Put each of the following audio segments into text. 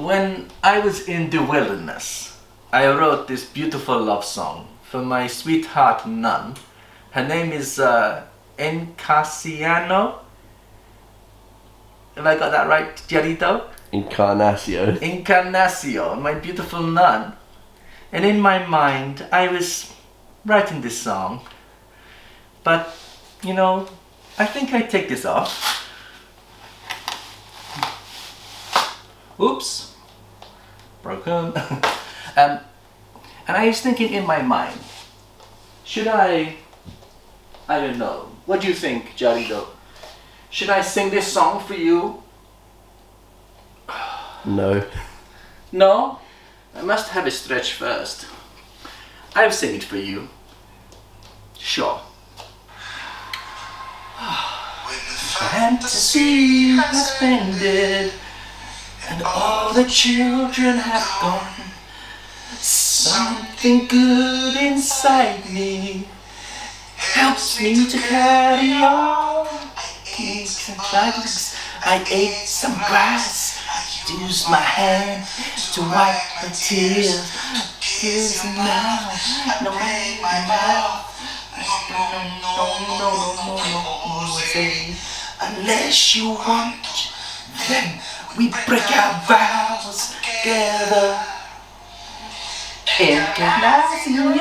When I was in the wilderness, I wrote this beautiful love song for my sweetheart nun. Her name is Encarnaciano. Have I got that right, Jarito? Encarnacio. Encarnacion, my beautiful nun. And in my mind, I was writing this song. But, you know, I think I take this off. Oops. Broken. And I was thinking in my mind, should I don't know. What do you think, Jarito? Should I sing this song for you? No. No? I must have a stretch first. I'll sing it for you. Sure. Fantasy has ended, and all the children have gone. Something good inside me helps me to carry on. I ate some grass, used my hand to wipe the tears. Tears now, no way my mouth. No, say, unless you want, then we break our vows together. Encarnacion,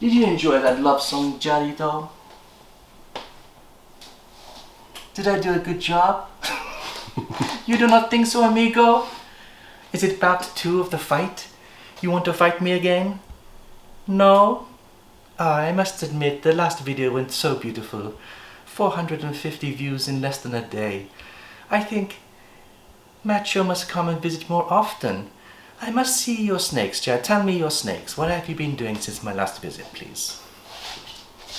Did you enjoy that love song, Jarito? Did I do a good job? You do not think so, amigo? Is it part 2 of the fight? You want to fight me again? No? I must admit, the last video went so beautiful. 450 views in less than a day. I think Macho must come and visit more often. I must see your snakes, Chad. Tell me your snakes. What have you been doing since my last visit, please?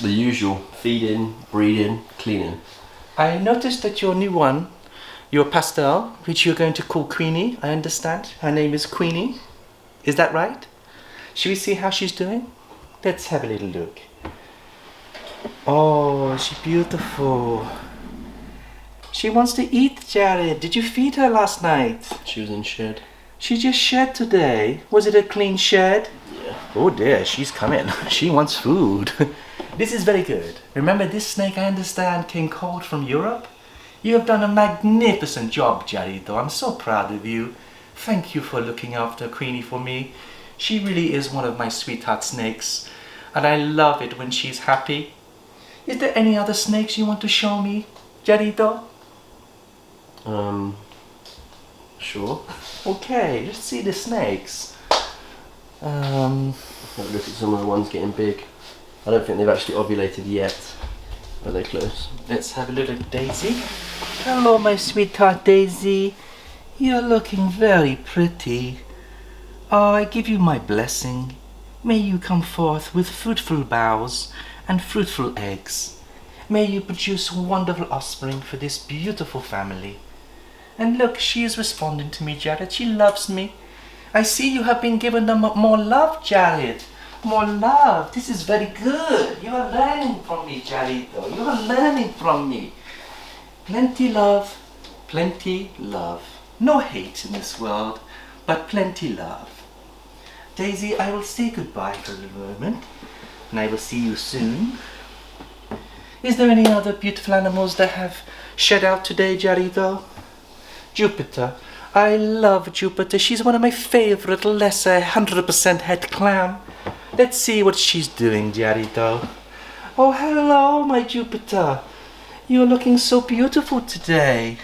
The usual. Feeding, breeding, cleaning. I noticed that your new one, your pastel, which you're going to call Queenie, I understand. Her name is Queenie. Is that right? Should we see how she's doing? Let's have a little look. Oh, she's beautiful. She wants to eat, Jared. Did you feed her last night? She was in shed. She just shed today. Was it a clean shed? Yeah. Oh dear, she's coming. She wants food. This is very good. Remember, this snake, I understand, came cold from Europe? You have done a magnificent job, Jarito. I'm so proud of you. Thank you for looking after Queenie for me. She really is one of my sweetheart snakes. And I love it when she's happy. Is there any other snakes you want to show me, Jarito? Sure. Okay, let's see the snakes. Have a look at some of the ones getting big. I don't think they've actually ovulated yet. Are they close? Let's have a look at Daisy. Hello, my sweetheart Daisy. You're looking very pretty. Oh, I give you my blessing. May you come forth with fruitful boughs and fruitful eggs. May you produce wonderful offspring for this beautiful family. And look, she is responding to me, Jared. She loves me. I see you have been giving them more love, Jared. More love. This is very good. You are learning from me, Jarito. You are learning from me. Plenty love. Plenty love. No hate in this world, but plenty love. Daisy, I will say goodbye for a moment, and I will see you soon. Is there any other beautiful animals that have shed out today, Jarito? Jupiter. I love Jupiter. She's one of my favorite lesser 100% head clam. Let's see what she's doing, Jarito. Oh, hello, my Jupiter. You're looking so beautiful today.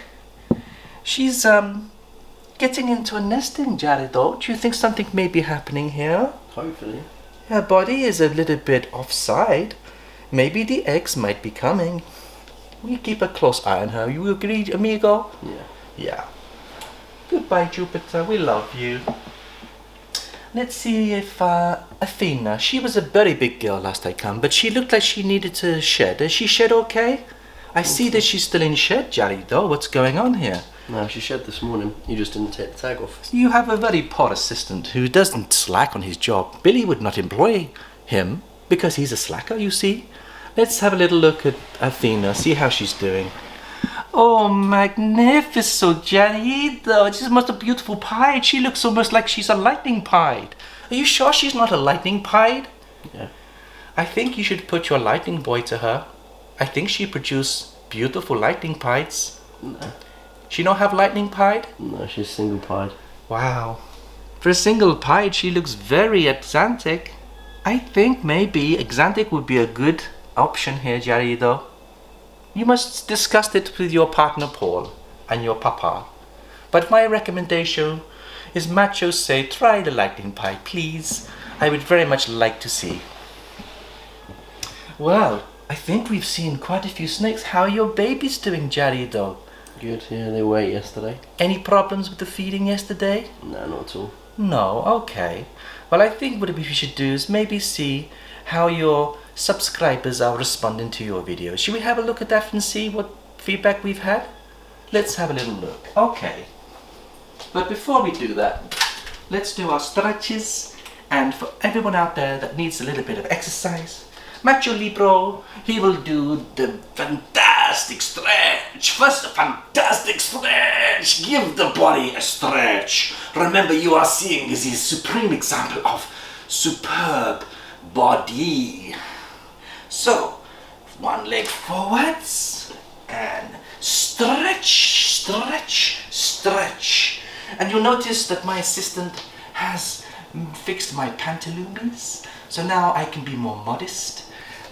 She's, getting into a nesting, Jarito. Do you think something may be happening here? Hopefully. Her body is a little bit offside. Maybe the eggs might be coming. We keep a close eye on her. You agree, amigo? Yeah. Yeah. Goodbye, Jupiter. We love you. Let's see if Athena. She was a very big girl last I come, but she looked like she needed to shed. Is she shed okay? I see that she's still in shed, Jerry, though. What's going on here? No, she shed this morning. You just didn't take the tag off. You have a very poor assistant who doesn't slack on his job. Billy would not employ him because he's a slacker, you see. Let's have a little look at Athena, see how she's doing. Oh, magnificent, Jerry, though. She's most a beautiful pied. She looks almost like she's a lightning pied. Are you sure she's not a lightning pied? Yeah. I think you should put your lightning boy to her. I think she produce beautiful lightning pieds. No. She don't have lightning pied? No, she's single pied. Wow. For a single pied, she looks very exantic. I think maybe exantic would be a good option here, Jerry, though. You must discuss it with your partner Paul and your papa. But my recommendation is Macho say try the lightning pied, please. I would very much like to see. Well, I think we've seen quite a few snakes. How are your babies doing, Jerry, though? Good, yeah, they were yesterday. Any problems with the feeding yesterday? No, not at all. No, okay. Well, I think what we should do is maybe see how your subscribers are responding to your videos. Should we have a look at that and see what feedback we've had? Let's have a little look. Okay. But before we do that, let's do our stretches. And for everyone out there that needs a little bit of exercise, Macho Libro, he will do the fantastic stretch. First, a fantastic stretch. Give the body a stretch. Remember, you are seeing this is a supreme example of superb body. So, one leg forwards and stretch, stretch, stretch. And you'll notice that my assistant has fixed my pantaloons, so now I can be more modest.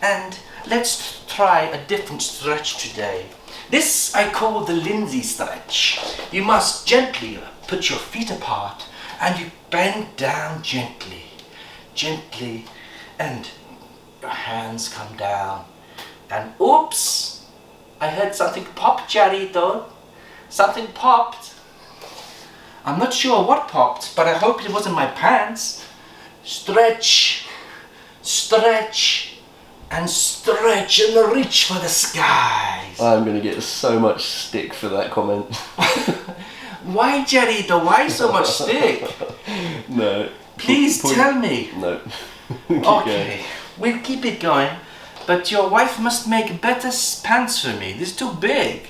And let's try a different stretch today. This I call the Lindsay stretch. You must gently put your feet apart and you bend down gently, gently, and your hands come down. And oops, I heard something pop, Jerry, though. Something popped. I'm not sure what popped, but I hope it wasn't my pants. Stretch, stretch, and stretch and reach for the skies. I'm going to get so much stick for that comment. Why, Jerry, though? Why so much stick? No. Please tell me. No. Okay, we'll keep it going. But your wife must make better pants for me. This is too big.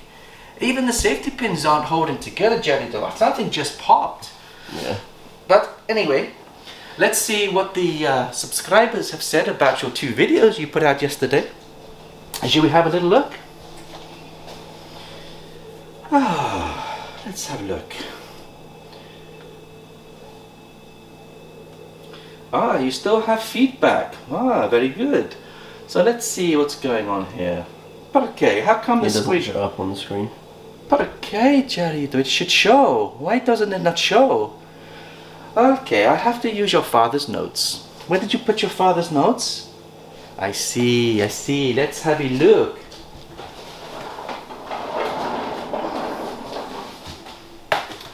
Even the safety pins aren't holding together, Jerry, though. Something just popped. Yeah. But anyway, let's see what the subscribers have said about your 2 videos you put out yesterday. Shall we have a little look? Let's have a look. You still have feedback. Very good. So let's see what's going on here. Okay, how come It the doesn't screen... show up on the screen. Okay, Jerry, it should show. Why doesn't it not show? Okay, I have to use your father's notes. Where did you put your father's notes? I see, I see. Let's have a look.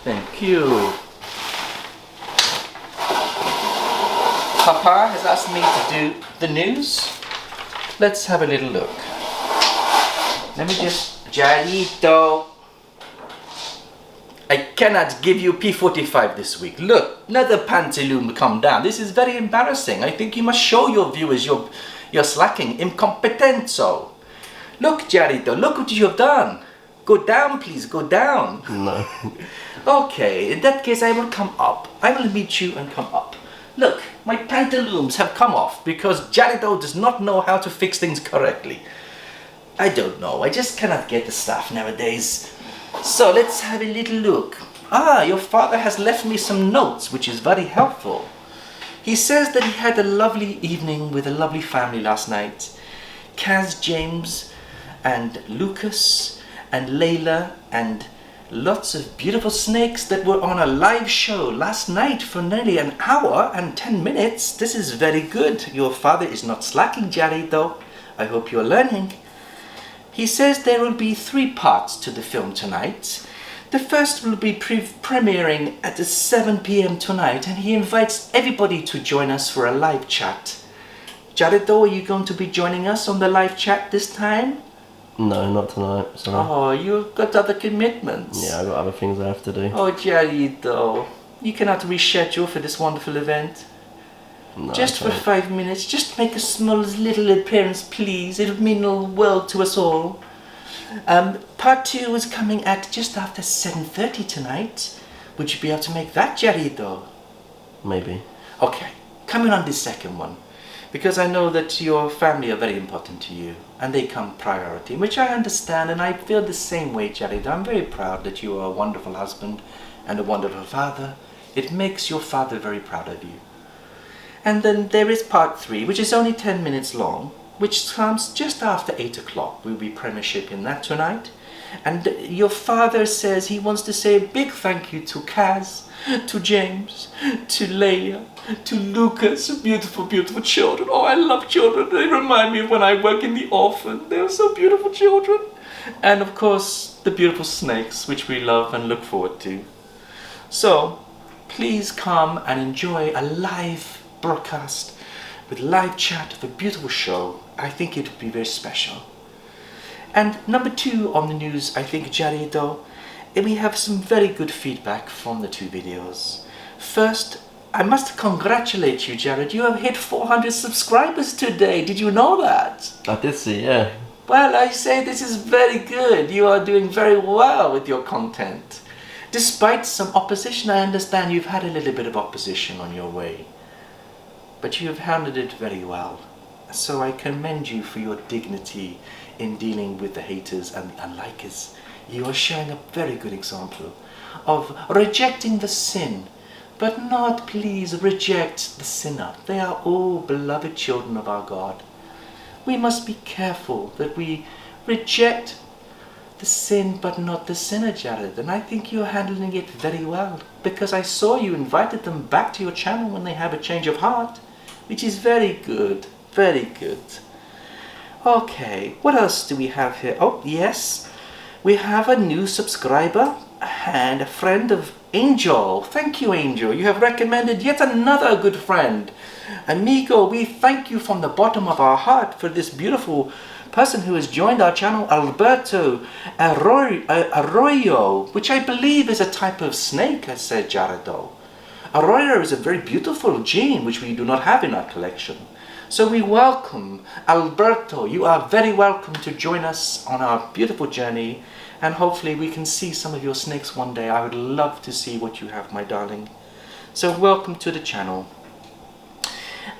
Thank you. Papa has asked me to do the news. Let's have a little look. Let me just... Jarito. I cannot give you P45 this week. Look, let the pantaloon come down. This is very embarrassing. I think you must show your viewers you're slacking. Incompetenzo. Look, Jarito, look what you have done. Go down, please, go down. No. Okay, in that case I will come up. I will meet you and come up. Look, my pantaloons have come off because Jarito does not know how to fix things correctly. I don't know, I just cannot get the stuff nowadays. So let's have a little look. Your father has left me some notes, which is very helpful. He says that he had a lovely evening with a lovely family last night. Caz, James, and Lucas, and Layla, and lots of beautiful snakes that were on a live show last night for nearly an hour and 10 minutes. This is very good. Your father is not slacking, Jerry, though. I hope you're learning. He says there will be 3 parts to the film tonight. The first will be premiering at 7 p.m. tonight, and he invites everybody to join us for a live chat. Jared, though, are you going to be joining us on the live chat this time? No, not tonight. Sorry. Oh, you've got other commitments. Yeah, I've got other things I have to do. Oh, Jarito, you cannot reschedule for this wonderful event. No, Just I for can't. 5 minutes, just make a small little appearance, please. It'll mean the world to us all. Part 2 is coming at just after 7:30 tonight. Would you be able to make that, Jarito? Maybe. Okay, coming on this second one. Because I know that your family are very important to you, and they come priority, which I understand, and I feel the same way, Jarito. I'm very proud that you are a wonderful husband and a wonderful father. It makes your father very proud of you. And then there is part 3, which is only 10 minutes long, which comes just after 8 o'clock. We'll be premiershiping that tonight. And your father says he wants to say a big thank you to Caz, to James, to Leia, to Lucas, beautiful, beautiful children. Oh, I love children. They remind me of when I work in the orphan. They're so beautiful children. And of course, the beautiful snakes, which we love and look forward to. So, please come and enjoy a live broadcast with live chat of a beautiful show. I think it would be very special. And number 2 on the news, I think, Jarito, we have some very good feedback from the 2 videos. First, I must congratulate you, Jared. You have hit 400 subscribers today. Did you know that? I did see, yeah. Well, I say this is very good. You are doing very well with your content. Despite some opposition, I understand you've had a little bit of opposition on your way. But you have handled it very well. So I commend you for your dignity in dealing with the haters and the unlikers. You are showing a very good example of rejecting the sin, but not please reject the sinner. They are all beloved children of our God. We must be careful that we reject the sin but not the sinner, Jared. And I think you're handling it very well, because I saw you invited them back to your channel when they have a change of heart, which is very good, very good. Okay, what else do we have here? Oh, yes, we have a new subscriber and a friend of Angel. Thank you, Angel. You have recommended yet another good friend. Amigo, we thank you from the bottom of our heart for this beautiful person who has joined our channel, Alberto Arroyo, which I believe is a type of snake, as said Jarado. Arroyo is a very beautiful gene which we do not have in our collection. So we welcome Alberto. You are very welcome to join us on our beautiful journey, and hopefully we can see some of your snakes one day. I would love to see what you have, my darling. So welcome to the channel.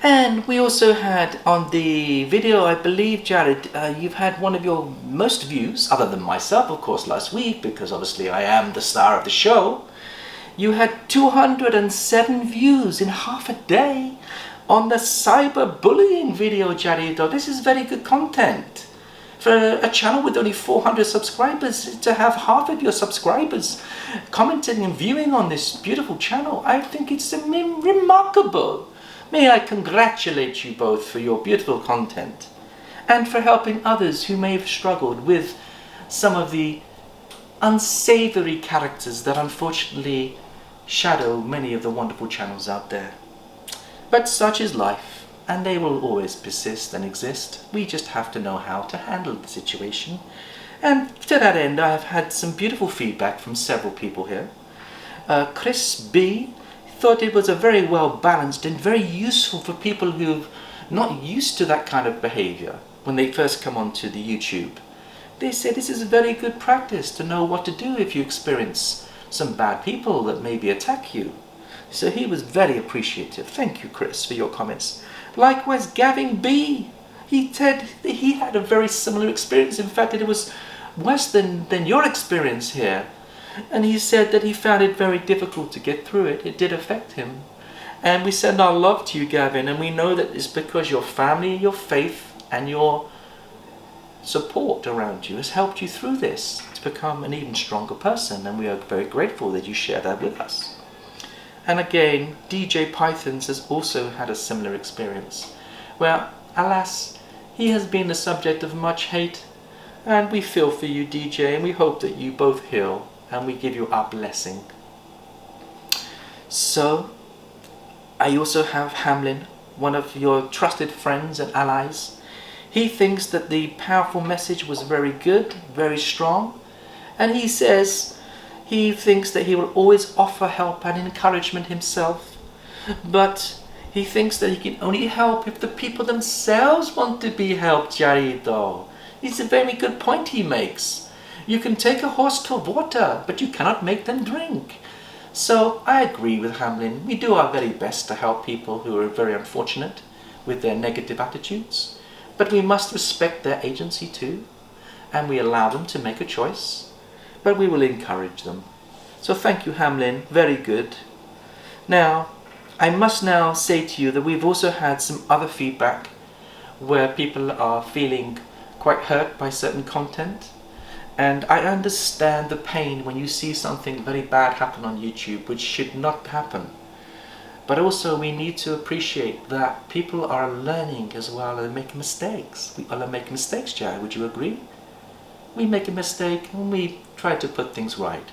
And we also had on the video, I believe, Jared, you've had one of your most views, other than myself, of course, last week, because obviously I am the star of the show. You had 207 views in half a day on the cyberbullying video, Jarito. This is very good content. For a channel with only 400 subscribers, to have half of your subscribers commenting and viewing on this beautiful channel, I think it's remarkable. May I congratulate you both for your beautiful content and for helping others who may have struggled with some of the unsavory characters that unfortunately shadow many of the wonderful channels out there. But such is life, and they will always persist and exist. We just have to know how to handle the situation. And to that end, I have had some beautiful feedback from several people here. Chris B thought it was a very well balanced and very useful for people who've not used to that kind of behavior when they first come onto the YouTube. They say this is a very good practice to know what to do if you experience some bad people that maybe attack you. So he was very appreciative. Thank you, Chris, for your comments. Likewise, Gavin B. He said he had a very similar experience. In fact, it was worse than your experience here. And he said that he found it very difficult to get through it. It did affect him. And we send our love to you, Gavin, and we know that it's because your family, your faith, and your support around you has helped you through this to become an even stronger person, and we are very grateful that you share that with us. And again, DJ Pythons has also had a similar experience, where, alas, he has been the subject of much hate, and we feel for you, DJ, and we hope that you both heal, and we give you our blessing. So, I also have Hamlin, one of your trusted friends and allies. He thinks that the powerful message was very good, very strong, and he says he thinks that he will always offer help and encouragement himself, but he thinks that he can only help if the people themselves want to be helped, Jarido. It's a very good point he makes. You can take a horse to water, but you cannot make them drink. So I agree with Hamlin. We do our very best to help people who are very unfortunate with their negative attitudes, but we must respect their agency too, and we allow them to make a choice, but we will encourage them. So thank you, Hamlin. Very good. Now, I must now say to you that we've also had some other feedback where people are feeling quite hurt by certain content. And I understand the pain when you see something very bad happen on YouTube, which should not happen. But also we need to appreciate that people are learning as well and making mistakes. We all make mistakes, Jared, would you agree? We make a mistake and we try to put things right.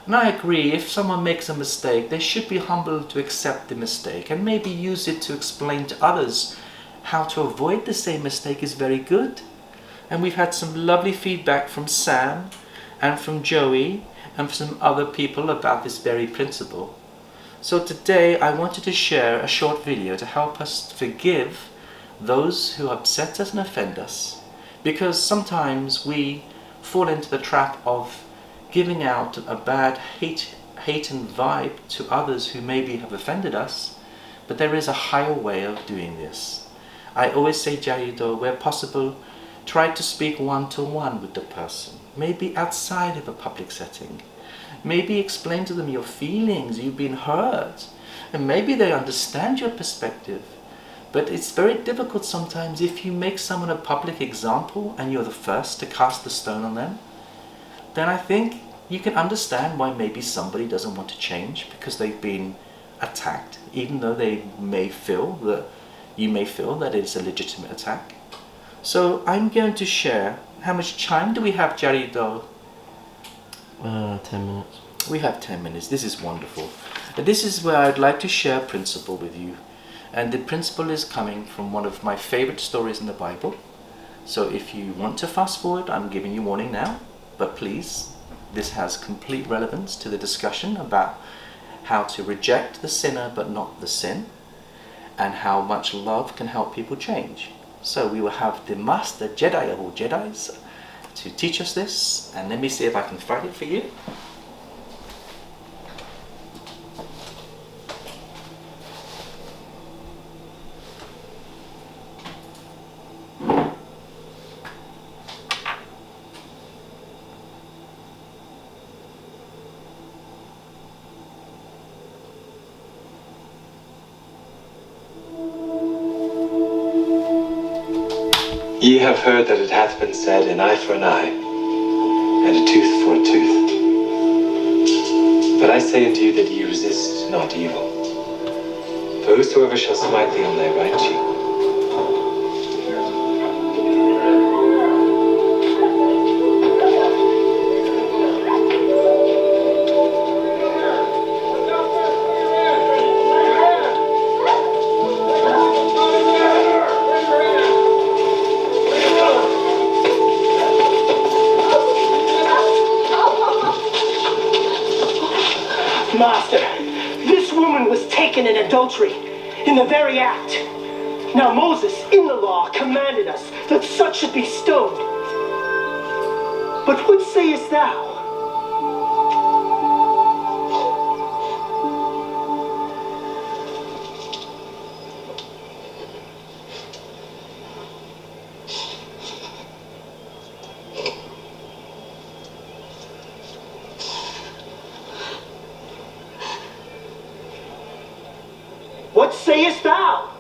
And I agree, if someone makes a mistake, they should be humble to accept the mistake and maybe use it to explain to others how to avoid the same mistake is very good. And we've had some lovely feedback from Sam and from Joey and from some other people about this very principle. So today I wanted to share a short video to help us forgive those who upset us and offend us. Because sometimes we fall into the trap of giving out a bad hate and vibe to others who maybe have offended us, but there is a higher way of doing this. I always say, Jaido, where possible, try to speak one-to-one with the person, maybe outside of a public setting. Maybe explain to them your feelings, you've been hurt, and maybe they understand your perspective. But it's very difficult sometimes if you make someone a public example and you're the first to cast the stone on them. Then I think you can understand why maybe somebody doesn't want to change because they've been attacked, even though you may feel that it's a legitimate attack. So I'm going to share. How much time do we have, Jarido? 10 minutes. We have 10 minutes. This is wonderful. This is where I'd like to share a principle with you. And the principle is coming from one of my favorite stories in the Bible. So if you want to fast forward, I'm giving you warning now. But please, this has complete relevance to the discussion about how to reject the sinner but not the sin, and how much love can help people change. So we will have the master Jedi of all Jedis to teach us this, and let me see if I can find it for you. Ye have heard that it hath been said, an eye for an eye, and a tooth for a tooth. But I say unto you that ye resist not evil. For whosoever shall smite thee on thy right cheek, Master, this woman was taken in adultery, in the very act. Now Moses, in the law, commanded us that such should be stoned. But what sayest thou? What sayest thou?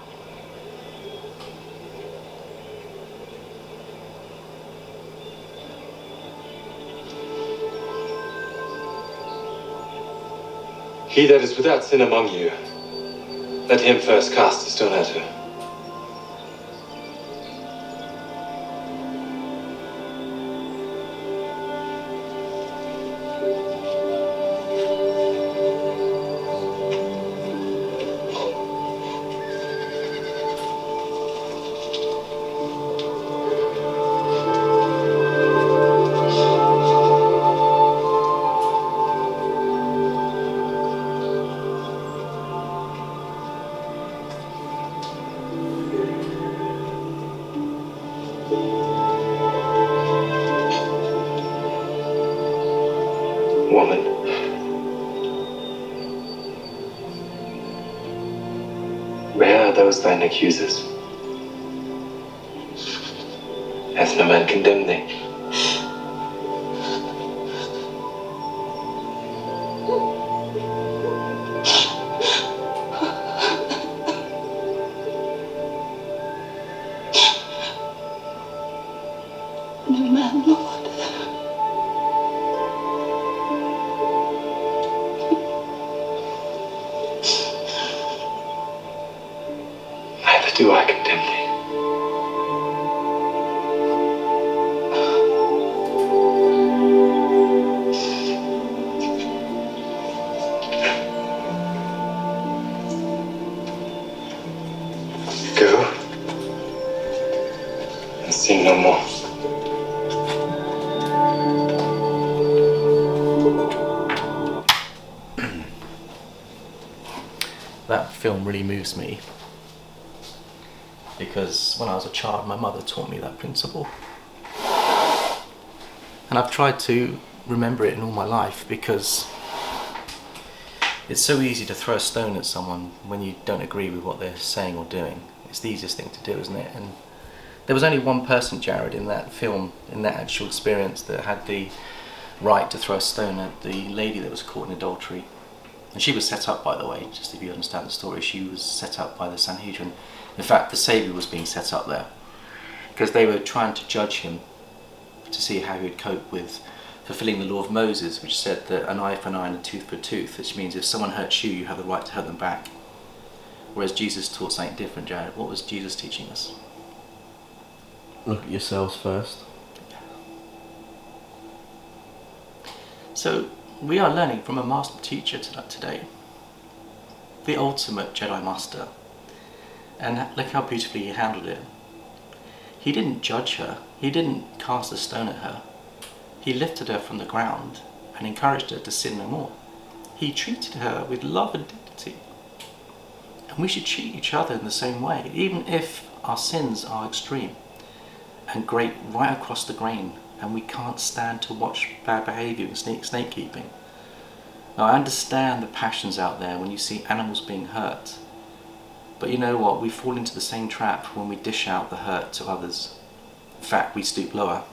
he that is without sin among you, let him first cast a stone at her. woman. Where are those thine accusers? Hath no man condemned thee? No man, Lord. Neither do I condemn thee. Go and sin no more. That film really moves me because when I was a child, my mother taught me that principle. And I've tried to remember it in all my life because it's so easy to throw a stone at someone when you don't agree with what they're saying or doing. It's the easiest thing to do, isn't it? And there was only one person, Jared, in that film, in that actual experience, that had the right to throw a stone at the lady that was caught in adultery. And she was set up, by the way, just if you understand the story, she was set up by the Sanhedrin. In fact, the Saviour was being set up there because they were trying to judge him to see how he would cope with fulfilling the law of Moses, which said that an eye for an eye and a tooth for a tooth, which means if someone hurts you, you have the right to hurt them back. Whereas Jesus taught something different, Jared. What was Jesus teaching us? Look at yourselves first. So we are learning from a master teacher today, the ultimate Jedi Master. And look how beautifully he handled it. He didn't judge her. He didn't cast a stone at her. He lifted her from the ground and encouraged her to sin no more. He treated her with love and dignity. And we should treat each other in the same way, even if our sins are extreme and great right across the grain, and we can't stand to watch bad behaviour and snake keeping. Now, I understand the passions out there when you see animals being hurt, but you know what? We fall into the same trap when we dish out the hurt to others. In fact, we stoop lower,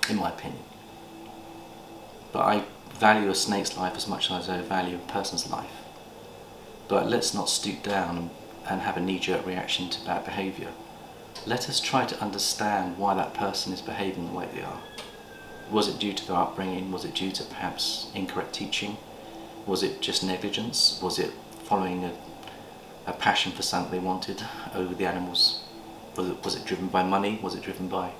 in my opinion. But I value a snake's life as much as I value a person's life. But let's not stoop down and have a knee-jerk reaction to bad behaviour. Let us try to understand why that person is behaving the way they are. Was it due to their upbringing? Was it due to perhaps incorrect teaching? Was it just negligence? Was it following a passion for something they wanted over the animals? Was it driven by money? Was it driven by...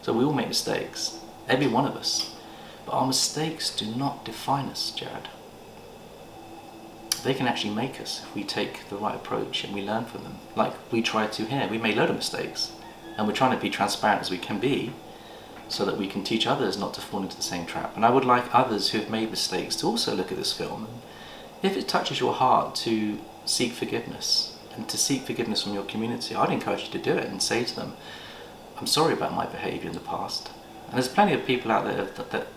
So we all make mistakes, every one of us. But our mistakes do not define us, Jared. They can actually make us if we take the right approach and we learn from them. Like we try to here. We made a load of mistakes and we're trying to be transparent as we can be so that we can teach others not to fall into the same trap. And I would like others who have made mistakes to also look at this film. And if it touches your heart, to seek forgiveness and to seek forgiveness from your community, I'd encourage you to do it and say to them, I'm sorry about my behaviour in the past. And there's plenty of people out there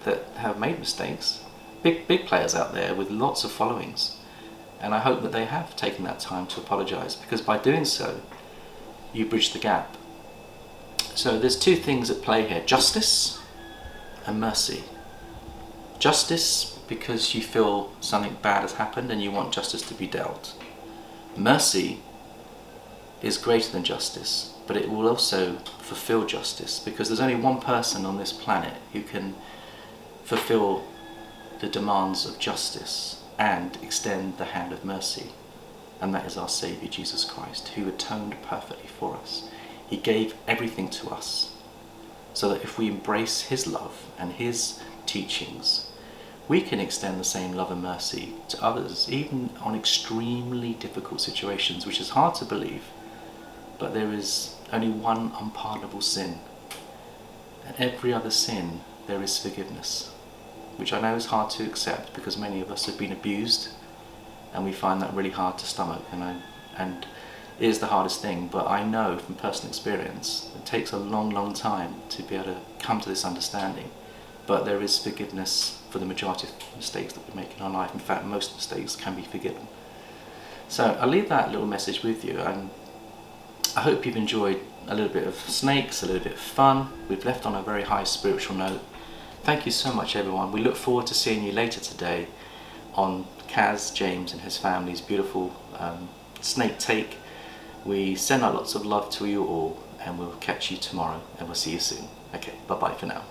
that have made mistakes. Big players out there with lots of followings. And I hope that they have taken that time to apologise, because by doing so, you bridge the gap. So there's two things at play here, justice and mercy. Justice because you feel something bad has happened and you want justice to be dealt. Mercy is greater than justice, but it will also fulfill justice, because there's only one person on this planet who can fulfill the demands of justice and extend the hand of mercy, and that is our Saviour Jesus Christ, who atoned perfectly for us. He gave everything to us so that if we embrace his love and his teachings, we can extend the same love and mercy to others, even on extremely difficult situations, which is hard to believe, but there is only one unpardonable sin, and every other sin there is forgiveness, which I know is hard to accept because many of us have been abused and we find that really hard to stomach, and it is the hardest thing. But I know from personal experience it takes a long time to be able to come to this understanding but there is forgiveness for the majority of mistakes that we make in our life. In fact, most mistakes can be forgiven. So I'll leave that little message with you, and I hope you've enjoyed a little bit of snakes, a little bit of fun. We've left on a very high spiritual note. Thank you so much, everyone. We look forward to seeing you later today on Caz, James and his family's beautiful snake take. We send out lots of love to you all, and we'll catch you tomorrow, and we'll see you soon. Okay, bye bye for now.